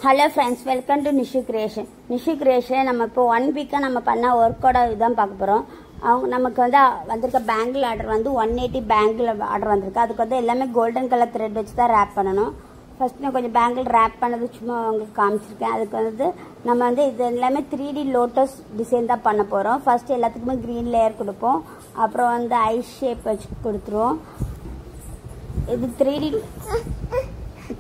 Hello friends, welcome to Nishu Creation. Nishu Creation நம்ம இப்போ 1 week நம்ம பண்ண வர்க்கோட இதான் பார்க்க போறோம். அவங்க நமக்கு வந்திருக்க பேங்கிள் ஆர்டர் 180 பேங்கிள் ஆர்டர் வந்திருக்கு. அதுக்கு எல்லாமே கோல்டன் கலர் த்ரெட் வச்சு தான் ராப் பண்ணனும். ஃபர்ஸ்ட் நான் கொஞ்சம் பேங்கிள் ராப் பண்ணது சும்மா உங்களுக்கு காமிச்சிருக்கேன். அதுக்கு நம்ம இது எல்லாமே 3D லோட்டஸ் டிசைன் தான் பண்ண போறோம். ஃபர்ஸ்ட் எல்லாத்துக்குமே green லேயர் கொடுப்போம். அப்புறம் ஐ ஷேப் வச்சு கொடுத்துருவோம். இது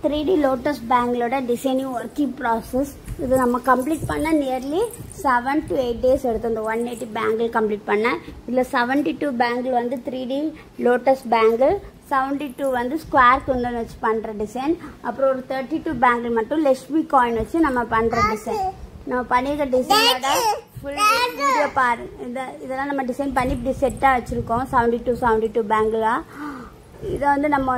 3D lotus bangle designing working process. This is complete panna nearly 7 to 8 days. 180 bangle complete panna. This 72 bangle 3D lotus bangle. 72 square kundan pandra design. Apro 32 bangle mattu Lakshmi coin vachu nama pandra design. Nama panirka design full video paar. Idella nama design panni ipdi set ah vechirukom 72 bangle. இது நம்ம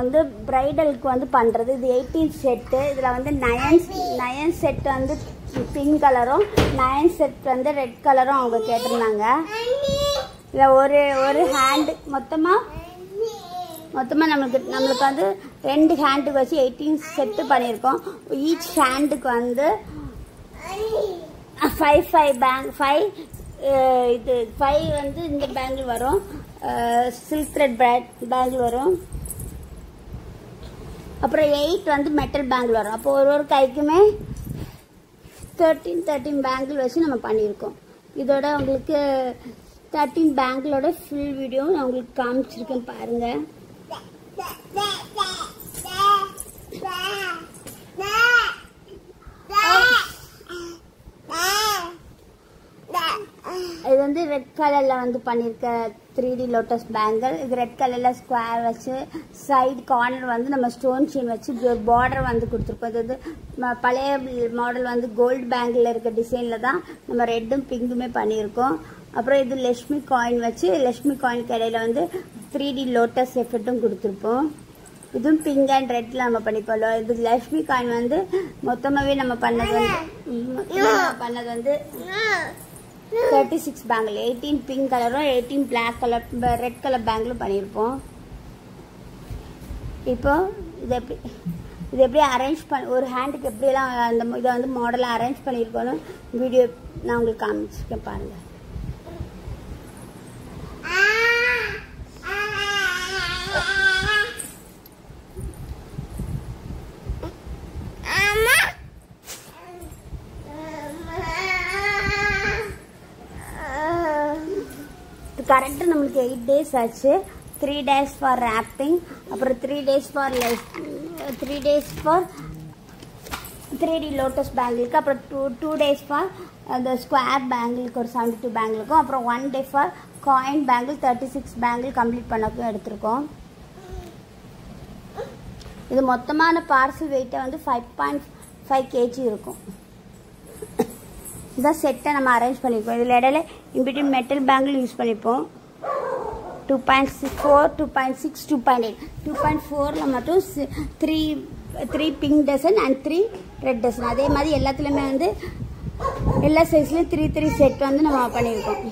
பிரைடலுக்கு பண்றது. இது 18 set. இதுல 9 set pink கலரும் 9 set red கலரும் அவங்க கேட்டிருந்தாங்க. இல்ல ஒரு ஹேண்ட் மொத்தமா நமக்கு ரெண்டு ஹேண்டுக்கு வச்சு 18 செட் பண்ணிருக்கோம். ஈச் ஹேண்டுக்கு 5 இது 5 இந்த பேங்கிள் வரும். சில்க் த்ரெட் பேங்கிள் வரும். அப்புறம் 8 மெட்டல் பேங்கிள் வரும். அப்போ ஒரு கைக்குமே 13 பேங்கிள் வச்சு நம்ம பண்ணியிருக்கோம். இதோட உங்களுக்கு 13 பேங்கிளோட ஃபுல் வீடியோ நான் உங்களுக்கு காமிச்சிருக்கேன் பாருங்க. இது ரெட் கலர்ல பண்ணிருக்க 3D லோட்டஸ் பேங்கிள். இது ரெட் கலர்ல ஸ்கொயர் வச்சு சைடு கார்னர் நம்ம ஸ்டோன் செயின் வச்சு பார்டர் கொடுத்துருக்கோம். இது பழைய மாடல் கோல்டு பேங்கிள் இருக்க டிசைன்ல தான் நம்ம ரெட்டும் பிங்குமே பண்ணியிருக்கோம். அப்புறம் இது லட்சுமி காயின் வச்சு லட்சுமி காயினுக்கு இடையில 3D லோட்டஸ் எஃபெக்டும் கொடுத்துருப்போம். இதுவும் பிங்க் அண்ட் ரெட்ல நம்ம பண்ணிப்போம். இது லட்சுமி காயின் மொத்தமாவே நம்ம பண்ணது 36 பேங்கிள். 18 பிங்க் கலரும் 18 பிளாக் கலர் ரெட் கலர் பேங்கிளும் பண்ணியிருப்போம். இப்போ இது எப்படி அரேஞ்ச் ஒரு ஹேண்டுக்கு எப்படியெல்லாம் அந்த இதை மாடலாக அரேஞ்ச் பண்ணியிருக்கோன்னு வீடியோ நான் உங்களுக்கு காமிச்சிருக்கேன் பாருங்க. கரெக்டாக நம்மளுக்கு 8 days ஆச்சு. 3 days ஃபார் ராப்பிங், அப்புறம் 3 days ஃபார் 3D லோட்டஸ் பேங்கிளுக்கு, அப்புறம் 2 days ஃபார் அந்த ஸ்கொயர் பேங்கிளுக்கு ஒரு 72 பேங்கிளுக்கும், அப்புறம் 1 day for coin bangle 36 bangle complete பண்ணக்கும் எடுத்திருக்கோம். இது மொத்தமான பார்சல் வெயிட்டை 5.5 kg இருக்கும். இதான் செட்டை நம்ம அரேஞ்ச் பண்ணிப்போம். இதில் இடையில இன்பிட்வீன் மெட்டல் பேங்கிள் யூஸ் பண்ணிப்போம். 2.4 2.6 2.8 2.4ல மட்டும் 3 pink dozen and 3 red dozen. அதே மாதிரி எல்லாத்துலேயுமே எல்லா சைஸ்லையும் 3 செட் நம்ம பண்ணியிருக்கோம்.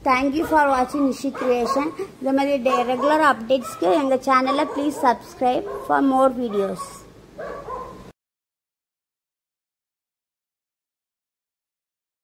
Thank you for watching Nishu Creation. The regular updates ke enga channel please subscribe for more videos.